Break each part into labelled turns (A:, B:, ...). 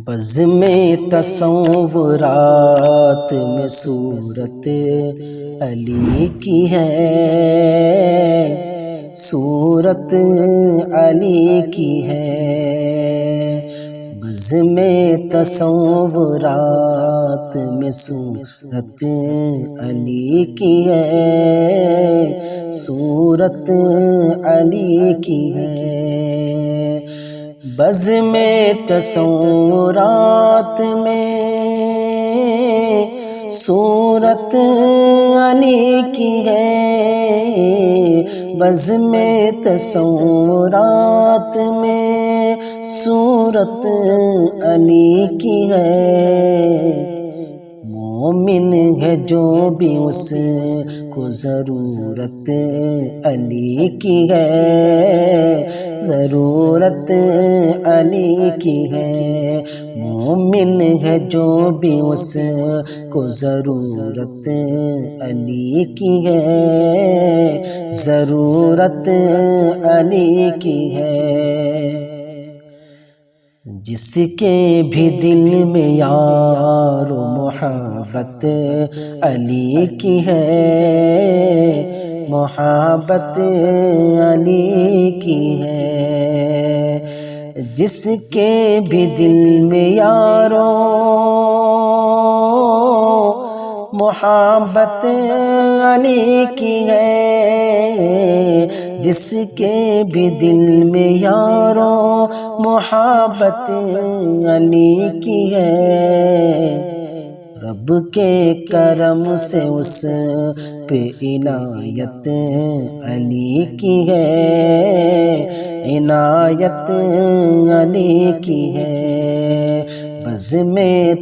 A: بزم تصورات میں صورت علی کی ہے، صورت علی کی ہے۔ بزم تصورات میں صورت علی کی ہے، صورت علی کی ہے۔ بزم تصورات میں صورت علی کی ہے، بزم تصورات میں صورت علی کی ہے۔ مومن ہے جو بھی اس کو ضرورت علی کی ہے، ضرورت علی کی ہے۔ مومن ہے جو بھی اس کو ضرورت علی کی ہے، ضرورت علی کی ہے۔ جس کے بھی دل میں یار و محبت علی کی ہے، محبت علی کی ہے۔ جس کے بھی دل میں یارو محبت علی کی ہے، جس کے بھی دل میں یارو محبت علی کی ہے۔ رب کے کرم سے اس پہ عنایت علی کی ہے، عنایت علی کی ہے۔ بزم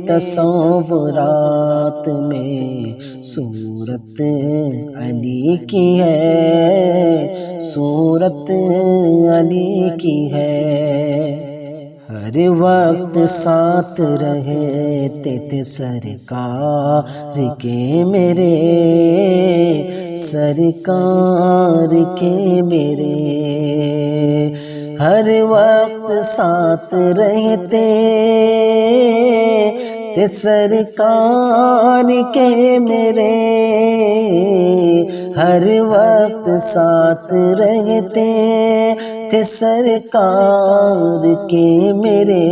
A: تصورات میں صورت علی کی ہے، صورت علی کی ہے۔ ہر وقت ساتھ رہتے تھے سرکار کے میرے، سرکار کے میرے۔ ہر وقت ساتھ رہتے تھے سرکار کے میرے، ہر وقت ساتھ رہتے تھے سرکار کے میرے۔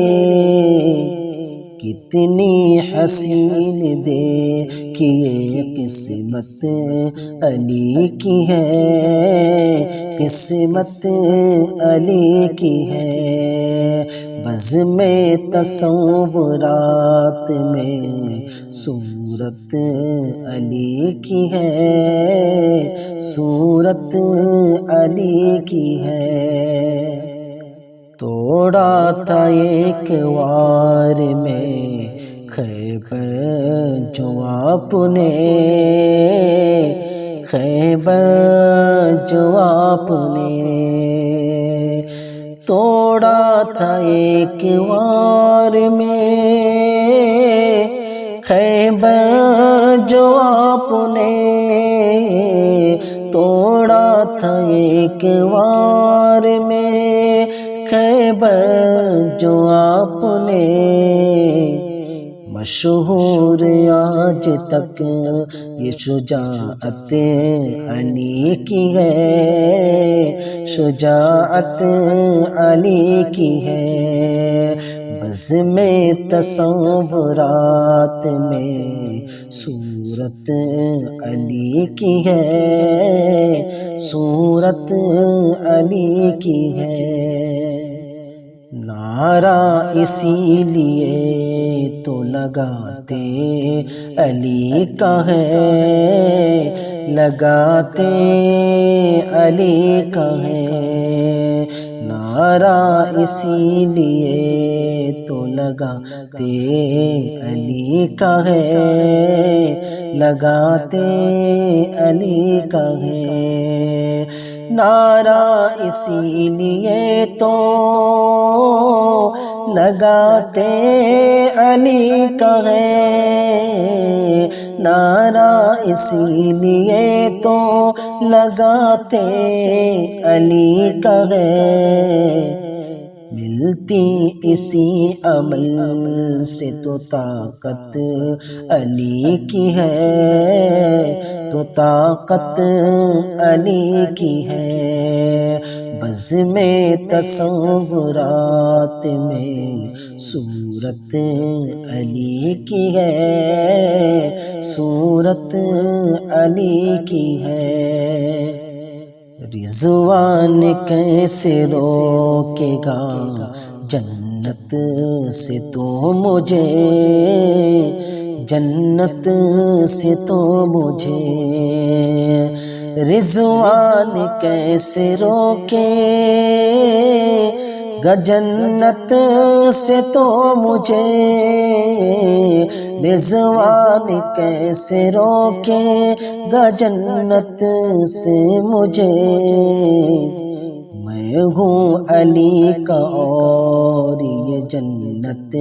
A: کتنی حسین دیکھیے قسمت علی کی ہے، قسمت علی کی ہے۔ بزم تصورات میں صورت علی کی ہے، صورت علی کی ہے۔ توڑا تھا ایک وار میں خیبر جو آپ نے، خیبر جو آپ نے۔ توڑا تھا ایک وار میں خیبر جو آپ نے، توڑا تھا ایک وار میں خیبر جو آپ نے۔ مشہور آج تک یہ شجاعت علی کی ہے، شجاعت علی کی ہے۔ بزم تصورات میں صورت علی کی ہے، صورت علی کی ہے۔ نعرہ اسی لیے تو لگاتے علی کا ہے، لگاتے علی کا ہے۔ نعرہ اسی لیے تو لگاتے علی کا ہے، لگاتے علی کا ہے۔ نعرہ اسی لیے تو لگاتے علی کا ہے، نعرہ اسی لیے تو لگاتے علی کا ہے۔ مل ملتی اسی عمل سے تو طاقت علی کی ہے، تو طاقت علی کی ہے، بزم تصورات میں صورت علی کی ہے، صورت علی کی ہے۔ رضوان کیسے روکے گا جنت سے تو مجھے، جنت سے تو مجھے، رضوان کیسے روکے گا جنت سے تو مجھے، رضوان کیسے روکے گا جنت سے مجھے، میں ہوں علی کا اور یہ جنت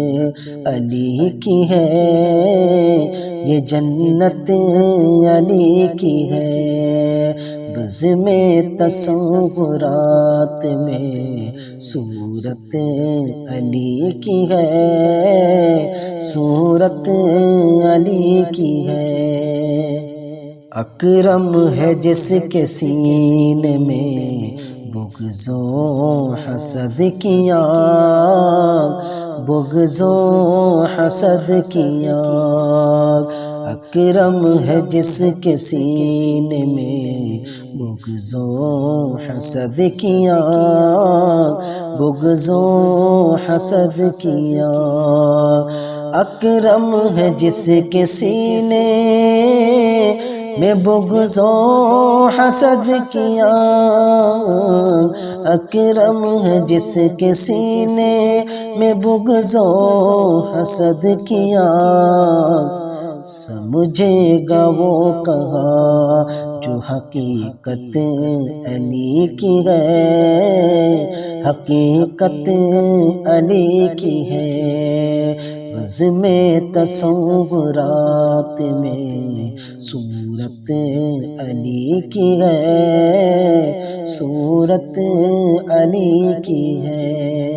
A: علی کی ہے، یہ جنت علی کی ہے، بزم تصورات میں صورت علی کی ہے، صورت علی کی ہے۔ اکرم ہے جس کے سینے میں بغض و حسد کی آگ، بغض و حسد کی آگ، اکرم ہے جس کے سینے میں بغض و حسد کی آگ، بغض و حسد کی آگ، اکرم ہے جس کے سینے میں بغض و حسد کی آگ، اکرم ہے جس کے سینے میں بغض و حسد کی آگ، سمجھے گا وہ کہا جو حقیقت علی کی ہے، حقیقت علی کی ہے، بزم تصورات میں صورت علی کی ہے، صورت علی کی ہے۔